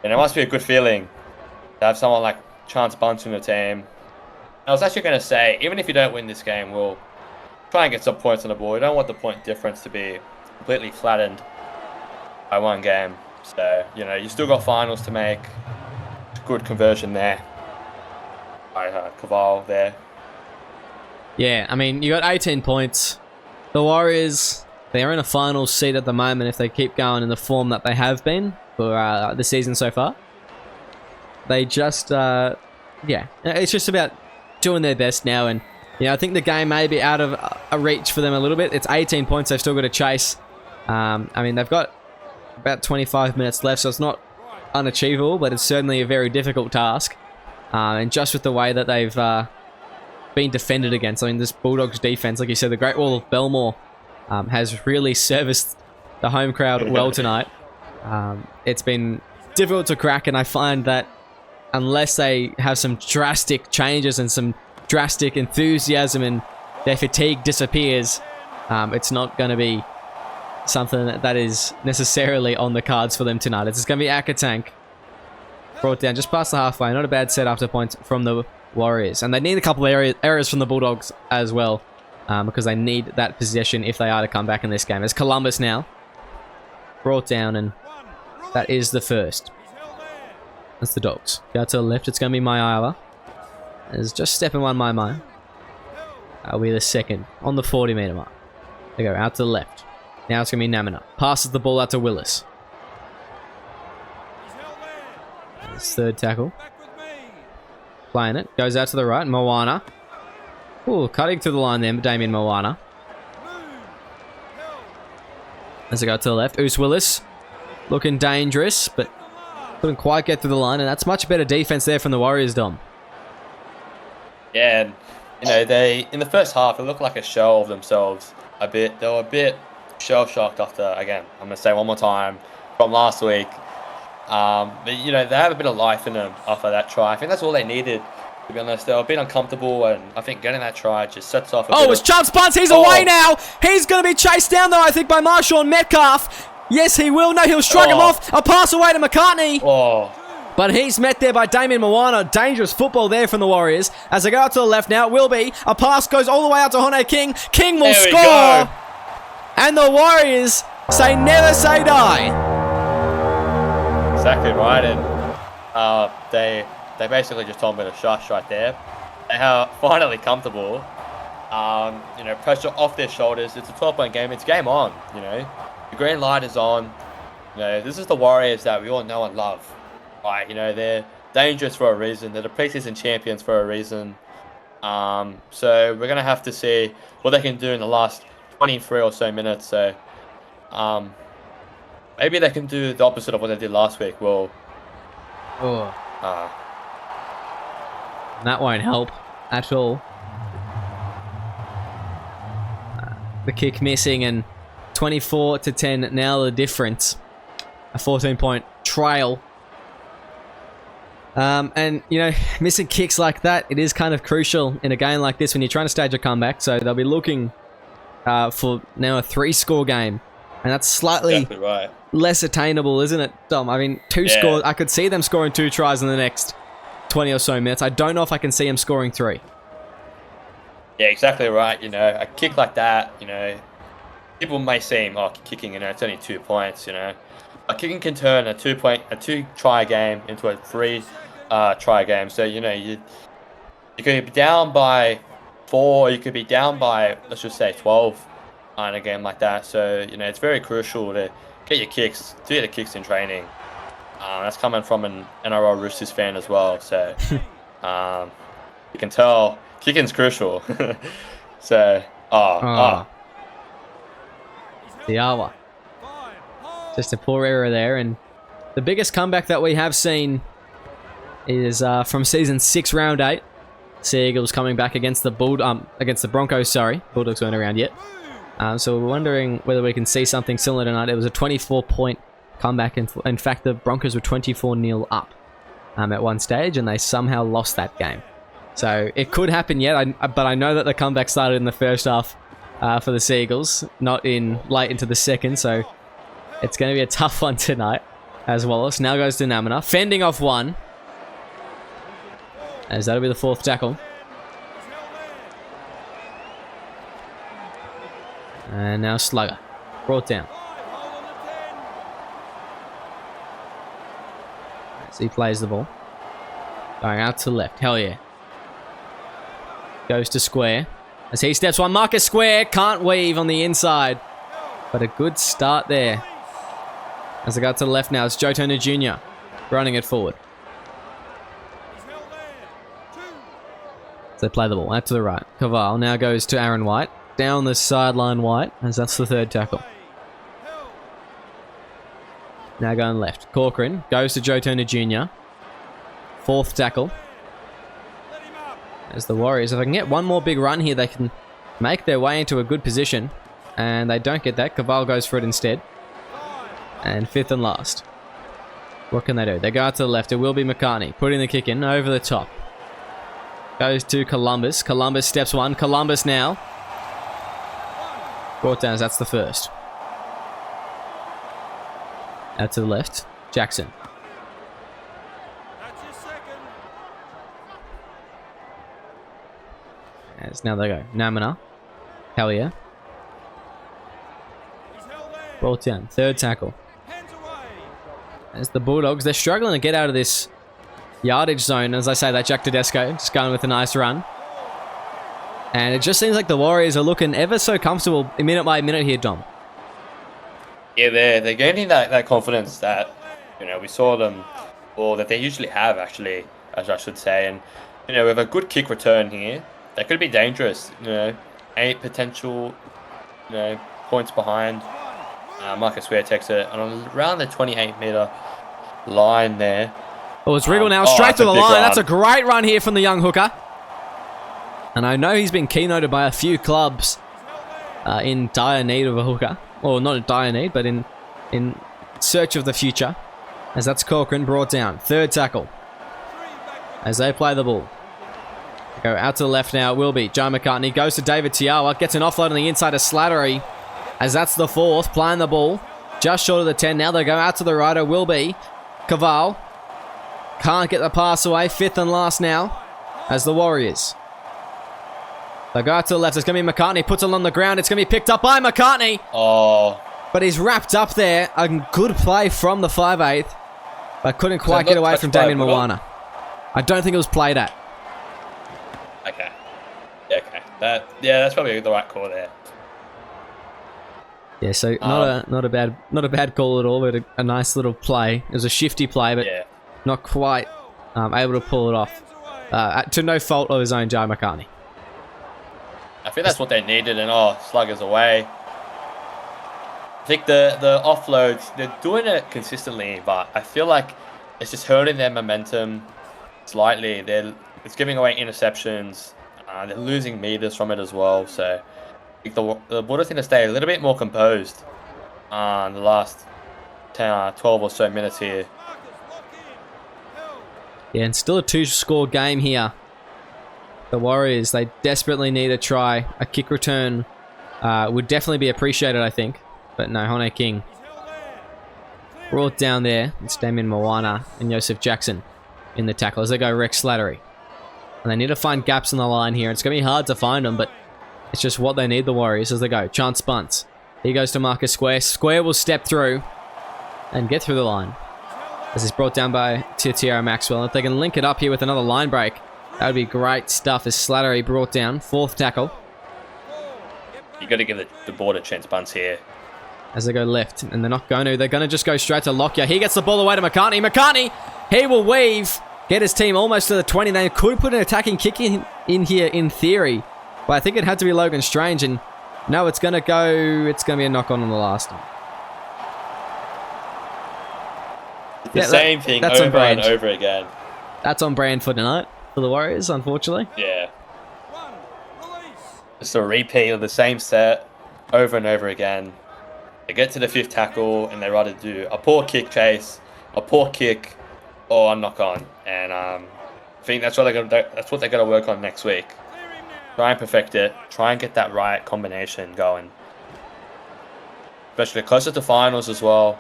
it must be a good feeling to have someone like Chance Bunce in the team. I was actually going to say, even if you don't win this game, we'll try and get some points on the board. We don't want the point difference to be completely flattened by one game. So, you still got finals to make. Good conversion there by Caval there. Yeah, I mean, you got 18 points. The Warriors, they're in a final seat at the moment if they keep going in the form that they have been for the season so far. They just, it's just about doing their best now. And, I think the game may be out of a reach for them a little bit. It's 18 points they've still got to chase. I mean, they've got about 25 minutes left, so it's not unachievable, but it's certainly a very difficult task. And just with the way that they've been defended against, I mean, this Bulldogs defense, like you said, the Great Wall of Belmore has really serviced the home crowd well tonight. It's been difficult to crack, and I find that unless they have some drastic changes and some drastic enthusiasm and their fatigue disappears, it's not going to be something that is necessarily on the cards for them tonight. It's going to be Akatank brought down just past the halfway. Not a bad set after points from the Warriors. And they need a couple of errors from the Bulldogs as well, because they need that possession if they are to come back in this game. It's Columbus now brought down, and that is the first. That's the Dogs. Go to the left. It's going to be Mayava. It's just stepping one my. That'll be the second on the 40-meter mark. They go out to the left. Now it's going to be Namina. Passes the ball out to Willis. His third tackle. Playing it. Goes out to the right. Moana. Ooh, cutting through the line there, Damien Moana. As I go to the left, Oos Willis. Looking dangerous, but couldn't quite get through the line, and that's much better defense there from the Warriors, Dom. Yeah, and, you know, they in the first half, it looked like a shell of themselves a bit. They were a bit shell-shocked after, again, I'm going to say one more time, from last week. But, you know, they have a bit of life in them after that try. I think that's all they needed, to be honest. They were a bit uncomfortable, and I think getting that try just sets off a bit it's Chubbs punts. He's away now. He's going to be chased down, though, I think, by Marshawn Metcalf. Yes, he will. No, he'll shrug him off. A pass away to McCartney. But he's met there by Damien Moana. Dangerous football there from the Warriors. As they go out to the left now, it will be. A pass goes all the way out to Hone King. King will score. And the Warriors say never say die. Exactly right. And they basically just told me to shush right there. They are finally comfortable. You know, pressure off their shoulders. It's a 12-point game. It's game on, you know. The green light is on. You know, this is the Warriors that we all know and love. Right, you know, they're dangerous for a reason. They're the preseason champions for a reason. So we're going to have to see what they can do in the last 23 or so minutes. So maybe they can do the opposite of what they did last week. Well, that won't help at all. The kick missing, and 24-10 now the difference. A 14-point trail. And, you know, missing kicks like that, it is kind of crucial in a game like this when you're trying to stage a comeback. So they'll be looking for now a 3-score game. And that's slightly less attainable, isn't it, Dom? I mean, 2 scores. I could see them scoring 2 tries in the next 20 or so minutes. I don't know if I can see them scoring 3. Yeah, exactly right. You know, a kick like that, you know, people may seem, kicking, you know, it's only 2 points, you know. A kicking can turn a 2-try game into a 3-try game. So, you know, you could be down by 4, or you could be down by, let's just say, 12 in a game like that. So, you know, it's very crucial to get your kicks, do the kicks in training. That's coming from an NRL Roosters fan as well. So, you can tell kicking's crucial. So, Diawa. Just a poor error there, and the biggest comeback that we have seen is from season 6, round 8. Sea Eagles coming back against the Broncos. Sorry, Bulldogs weren't around yet. So we're wondering whether we can see something similar tonight. It was a 24-point comeback. In fact, the Broncos were 24-0 up at one stage, and they somehow lost that game. So it could happen yet, but I know that the comeback started in the first half for the Sea Eagles, not in late into the second. So it's going to be a tough one tonight, as Wallace now goes to Namina, fending off one, as that'll be the 4th tackle. And now Slugger, brought down. As he plays the ball. Going out to the left, hell yeah. Goes to Square. As he steps one, Marcus Square can't weave on the inside. But a good start there. As I go to the left now, it's Joe Turner Jr. running it forward. So they play the ball out to the right. Caval now goes to Aaron White. Down the sideline, White, as that's the 3rd tackle. Now going left. Corcoran goes to Joe Turner Jr. 4th tackle. As the Warriors, if I can get one more big run here, they can make their way into a good position. And they don't get that. Caval goes for it instead. And 5th and last. What can they do? They go out to the left. It will be McCartney. Putting the kick in over the top. Goes to Columbus. Columbus steps one. Columbus now. Brought down as that's the 1st. Out to the left. Jackson. As now they go. Namina. Hell yeah. Brought down. 3rd tackle. As the Bulldogs, they're struggling to get out of this yardage zone. As I say, that Jack Tedesco just going with a nice run. And it just seems like the Warriors are looking ever so comfortable minute by minute here, Dom. Yeah, they're gaining that confidence that, you know, we saw them or that they usually have, actually, as I should say. And, you know, with a good kick return here, that could be dangerous. You know, 8 potential, you know, points behind. Marcus Ware takes it on around the 28-meter line there. Oh, it's Wriggle now, straight to the line. Run. That's a great run here from the young hooker. And I know he's been keynoted by a few clubs in dire need of a hooker. Or not in dire need, but in search of the future. As that's Corcoran brought down. Third tackle. As they play the ball. Go out to the left now. It will be Joe McCartney. Goes to David Tiawa. Gets an offload on the inside of Slattery. As that's the fourth. Playing the ball. Just short of the 10 now. They go out to the right. It will be Caval. Can't get the pass away. Fifth and last now. As the Warriors. They go out to the left. It's going to be McCartney. Puts it on the ground. It's going to be picked up by McCartney. Oh. But he's wrapped up there. A good play from the 5'8". But couldn't quite get away from Damien Moana. I don't think it was played at. Okay. Yeah, okay. That's probably the right call there. Yeah, so not a bad call at all, but a nice little play. It was a shifty play, but not quite able to pull it off. To no fault of his own, Joe McCartney. I think that's what they needed, and Sluggers away. I think the offloads, they're doing it consistently, but I feel like it's just hurting their momentum slightly. It's giving away interceptions. They're losing meters from it as well. So I think the Bulldogs need to stay a little bit more composed in the last 12 or so minutes here. Yeah, and still a 2-score game here. The Warriors, they desperately need a try. A kick return would definitely be appreciated, I think. But no, Hone King brought down there. It's Damien Moana and Joseph Jackson in the tackle as they go Rex Slattery. And they need to find gaps in the line here. It's going to be hard to find them, but it's just what they need, the Warriors, as they go. Chance bunts. He goes to Marcus Square. Square will step through and get through the line. As he's brought down by Tiara Maxwell. If they can link it up here with another line break, that would be great stuff as Slattery brought down. Fourth tackle. You got to give the board a chance bunts here. As they go left, and they're not going to. They're going to just go straight to Lockyer. He gets the ball away to McCartney. McCartney, he will weave. Get his team almost to the 20. They could put an attacking kick in here in theory. But I think it had to be Logan Strange. And no, it's going to be a knock-on the last one. The same thing over and over again. That's on brand for tonight, for the Warriors, unfortunately. Yeah. It's a repeat of the same set over and over again. They get to the 5th tackle and they rather do a poor kick chase, a poor kick, or a knock on. And I think that's what they're gonna work on next week. Try and perfect it. Try and get that right combination going. Especially closer to finals as well.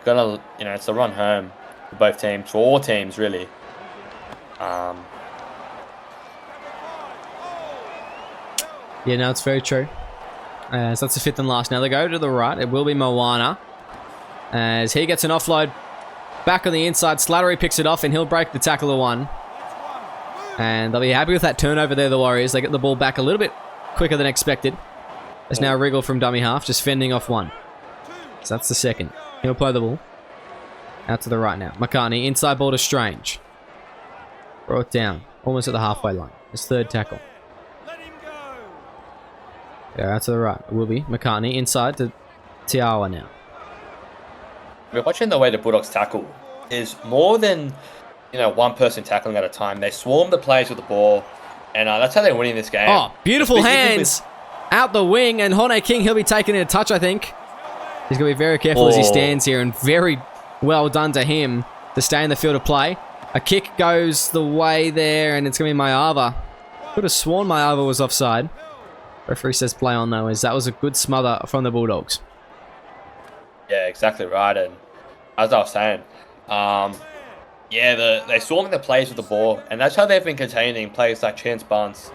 It's a run home for both teams, for all teams really. Yeah, no, it's very true. So that's the 5th and last. Now they go to the right. It will be Moana. As he gets an offload back on the inside. Slattery picks it off and he'll break the tackle of 1. And they'll be happy with that turnover there, the Warriors. They get the ball back a little bit quicker than expected. There's now Wriggle from dummy half, just fending off 1. So that's the 2nd. He'll play the ball. Out to the right now. McCartney, inside ball to Strange. Brought down. Almost at the halfway line. His 3rd tackle. Yeah, out to the right. It will be McCartney inside to Tiawa now. We're watching the way the Bulldogs tackle is more than one person tackling at a time. They swarm the players with the ball, and that's how they're winning this game. Oh, beautiful hands out the wing, and Hone King, he'll be taking in a touch, I think. He's going to be very careful as he stands here, and very well done to him to stay in the field of play. A kick goes the way there, and it's going to be Mayava. Could have sworn Mayava was offside. Referee says play on though, as that was a good smother from the Bulldogs. Yeah, exactly right. And as I was saying, they swarming the players with the ball, and that's how they've been containing players like Chance Bunce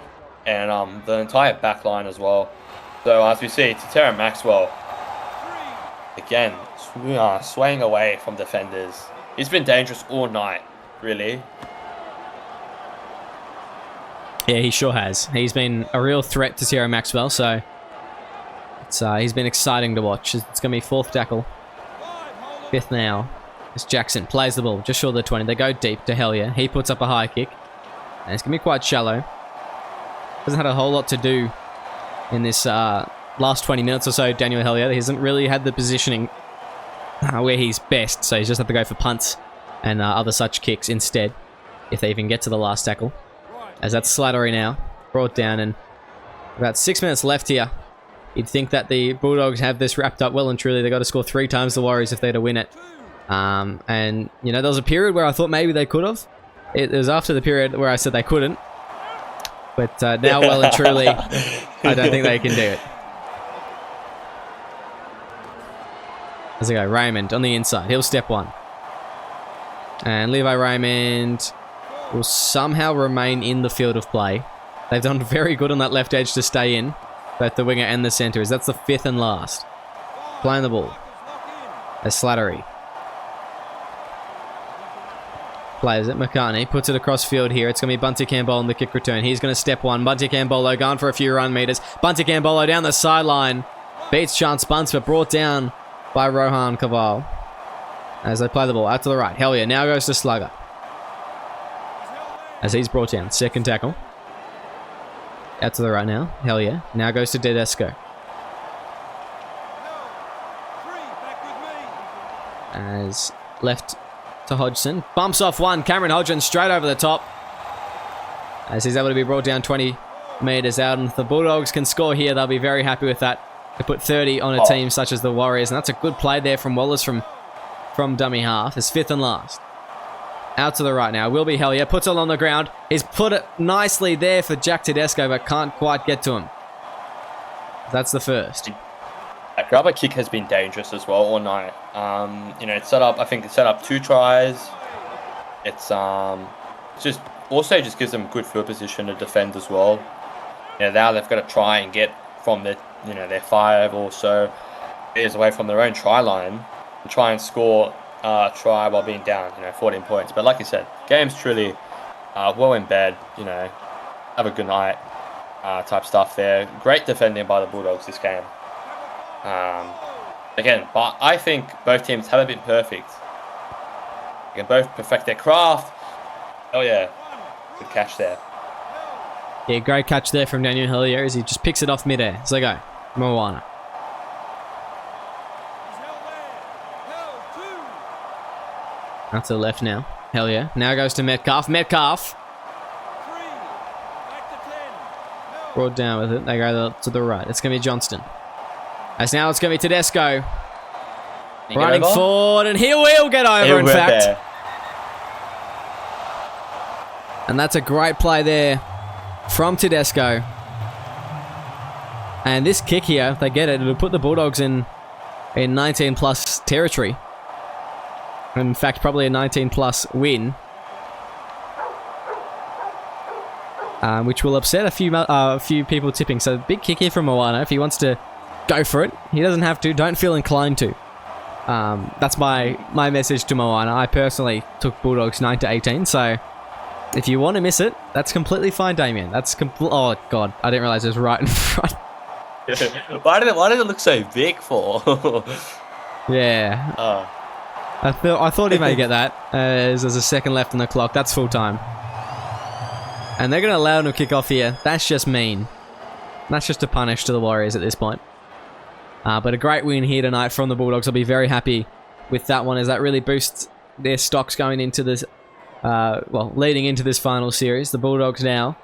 and the entire back line as well. So as we see, Tara Maxwell, again, swaying away from defenders. He's been dangerous all night, really. Yeah, he sure has. He's been a real threat to Tara Maxwell, so he's been exciting to watch. It's going to be 4th tackle. 5th now. As Jackson plays the ball just short of the 20. They go deep to Hellier. He puts up a high kick. And it's going to be quite shallow. Hasn't had a whole lot to do in this last 20 minutes or so, Daniel Hellier. He hasn't really had the positioning where he's best, so he's just had to go for punts and other such kicks instead, if they even get to the last tackle. As that's Slattery now, brought down, and about 6 minutes left here. You'd think that the Bulldogs have this wrapped up well and truly. They've got to score 3 times the Warriors if they're to win it. And, you know, there was a period where I thought maybe they could have. It was after the period where I said they couldn't. But now, well and truly, I don't think they can do it. As they go, Raymond on the inside. He'll step one. And Levi Raymond will somehow remain in the field of play. They've done very good on that left edge to stay in, both the winger and the centre, as that's the 5th and last. Playing the ball. As Slattery plays it. McCartney puts it across field here. It's going to be Bunty Campbell on the kick return. He's going to step one. Bunty Campbell going for a few run meters. Bunty Campbell down the sideline. Beats Chance Bunce, but brought down by Rohan Kaval. As they play the ball out to the right. Hellier now goes to Slugger. As he's brought down. Second tackle. Out to the right now. Hellier now goes to Tedesco. As left to Hodgson. Bumps off one. Cameron Hodgson straight over the top. As he's able to be brought down 20 metres out. And if the Bulldogs can score here, they'll be very happy with that. To put 30 on a team such as the Warriors. And that's a good play there from Wallace from dummy half. His 5th and last. Out to the right now. Will be Hellier. Puts it on the ground. He's put it nicely there for Jack Tedesco, but can't quite get to him. That's the first. That grubber kick has been dangerous as well all night. You know, it's set up. I think it's set up 2 tries. It's just also just gives them good field position to defend as well. You know, now they've got to try and get from their their 5 or so meters away from their own try line and try and score a try while being down 14 points. But like you said, game's truly well in bed. You know, have a good night type stuff there. Great defending by the Bulldogs this game. Again, but I think both teams haven't been perfect. They can both perfect their craft. Oh yeah, good catch there. Yeah, great catch there from Daniel Hellier as he just picks it off midair. So they go, Moana. Out to the left now. Hellier now goes to Metcalf. Metcalf brought down with it. They go to the right. It's going to be Johnston. As now it's going to be Tedesco. Running forward, and he will get over, in fact. There. And that's a great play there from Tedesco. And this kick here, if they get it, it'll put the Bulldogs in 19-plus territory. In fact, probably a 19-plus win. Which will upset a few people tipping. So big kick here from Moana. If he wants to go for it, he doesn't have to. Don't feel inclined to. That's my message to Moana. I personally took Bulldogs 9-18, so if you want to miss it, that's completely fine, Damien. That's oh god, I didn't realize it was right in front. Why did it look so big for? Yeah. I thought he may get that. As there's a second left on the clock. That's full time. And they're going to allow him to kick off here. That's just mean. That's just a punish to the Warriors at this point. But a great win here tonight from the Bulldogs. I'll be very happy with that one, as that really boosts their stocks going into this, leading into this final series. The Bulldogs now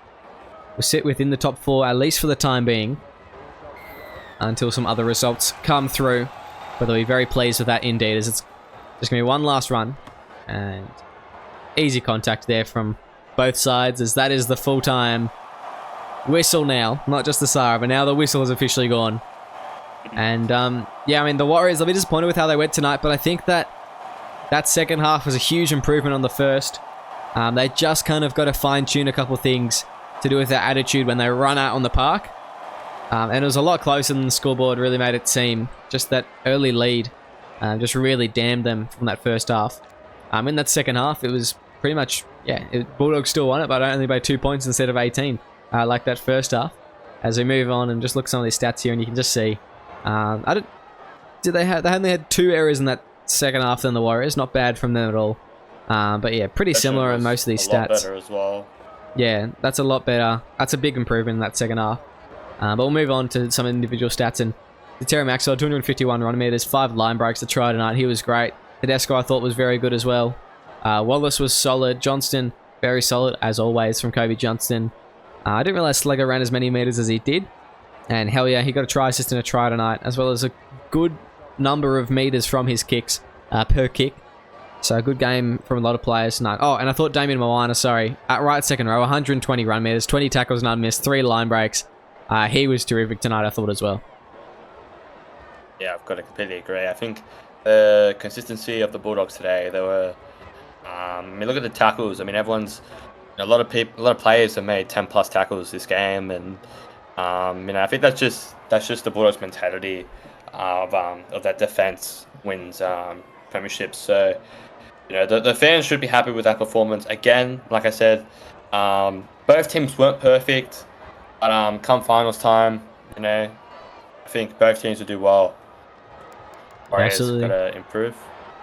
will sit within the top 4, at least for the time being, until some other results come through. But they'll be very pleased with that indeed, as it's just going to be one last run. And easy contact there from both sides, as that is the full-time whistle now. Not just the siren, but now the whistle is officially gone. And, yeah, I mean, the Warriors, I'll be disappointed with how they went tonight, but I think that second half was a huge improvement on the first. They just kind of got to fine-tune a couple of things to do with their attitude when they run out on the park. And it was a lot closer than the scoreboard really made it seem. Just that early lead just really damned them from that first half. In that second half, it was pretty much, Bulldogs still won it, but only by 2 points instead of 18, like that first half. As we move on and just look at some of these stats here, and you can just see, they only had 2 errors in that second half than the Warriors. Not bad from them at all. But yeah, pretty similar in most of these a lot stats. better as well. Yeah, that's a lot better. That's a big improvement in that second half. But we'll move on to some individual stats. And Terry Maxwell, 251 run meters, 5 line breaks to try tonight. He was great. Tedesco, I thought, was very good as well. Wallace was solid. Johnston, very solid, as always, from Kobe Johnston. I didn't realize Slegger ran as many meters as he did. And hell yeah, he got a try assist and a try tonight, as well as a good number of meters from his kicks per kick. So a good game from a lot of players tonight. Oh, and I thought Damien Moana, sorry, at right second row, 120 run meters, 20 tackles and unmissed, 3 line breaks. He was terrific tonight, I thought, as well. Yeah, I've got to completely agree. I think the consistency of the Bulldogs today, they were... I mean, look at the tackles. I mean, everyone's... a lot of players have made 10 plus tackles this game, and I think that's just the Bulldogs' mentality of that defense wins premierships. So, the fans should be happy with that performance. Again, like I said, both teams weren't perfect, but come finals time, I think both teams will do well. Warriors Absolutely. Gotta improve.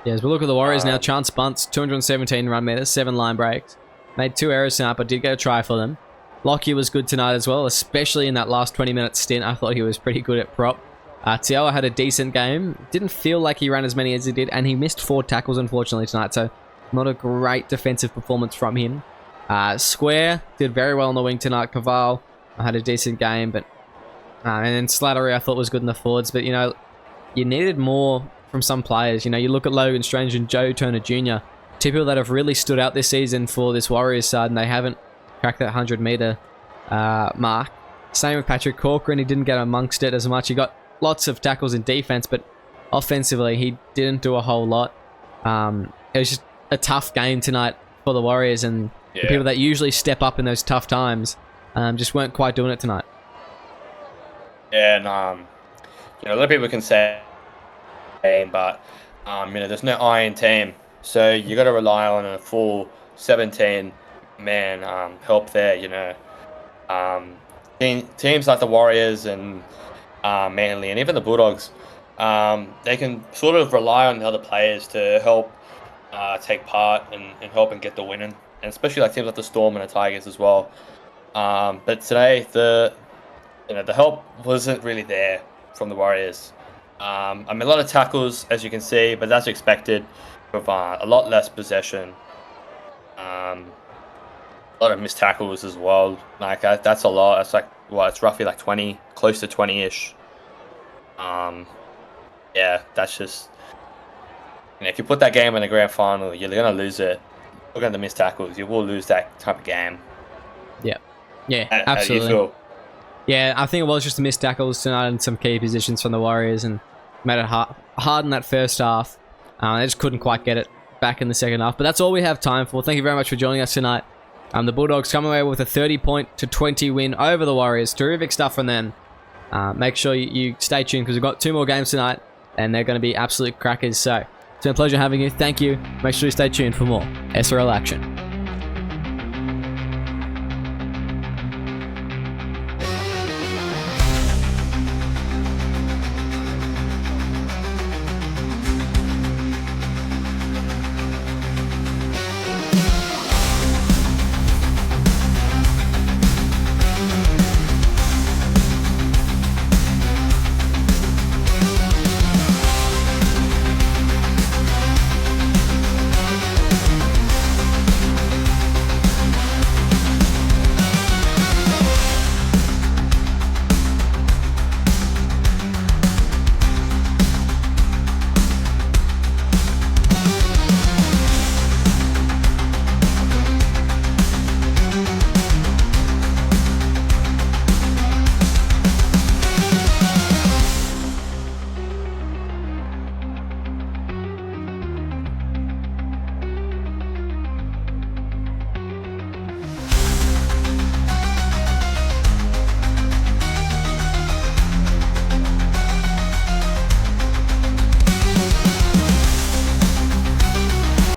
Yes, we'll look at the Warriors now. Chance Bunce, 217 run meters, 7 line breaks. Made 2 errors tonight, but did get a try for them. Lockyer was good tonight as well, especially in that last 20-minute stint. I thought he was pretty good at prop. Tiawa had a decent game. Didn't feel like he ran as many as he did, and he missed 4 tackles, unfortunately, tonight, so not a great defensive performance from him. Square did very well on the wing tonight. Caval had a decent game, but and then Slattery I thought was good in the forwards, but you needed more from some players. You look at Logan Strange and Joe Turner Jr., 2 people that have really stood out this season for this Warriors side, and they haven't cracked that 100-meter mark. Same with Patrick Corcoran. He didn't get amongst it as much. He got lots of tackles in defense, but offensively, he didn't do a whole lot. It was just a tough game tonight for the Warriors, and the people that usually step up in those tough times just weren't quite doing it tonight. Yeah, and a lot of people can say, but there's no iron team, so you got to rely on a full 17-man help there. Teams like the Warriors and Manly and even the Bulldogs, they can sort of rely on the other players to help take part and help and get the win, and especially like teams like the Storm and the Tigers as well. But today, the help wasn't really there from the Warriors. A lot of tackles, as you can see, but that's expected with a lot less possession. A lot of missed tackles as well. That's a lot. It's it's roughly 20, close to 20-ish. That's just... if you put that game in the grand final, you're going to lose it. Look at the missed tackles. You will lose that type of game. Yeah, absolutely. How do you feel? Yeah, I think it was just the missed tackles tonight and some key positions from the Warriors, and made it hard in that first half. They just couldn't quite get it back in the second half. But that's all we have time for. Thank you very much for joining us tonight. The Bulldogs come away with a 30-20 win over the Warriors. Terrific stuff from them. Make sure you stay tuned, because we've got 2 more games tonight, and they're going to be absolute crackers. So it's been a pleasure having you. Thank you. Make sure you stay tuned for more SRL action.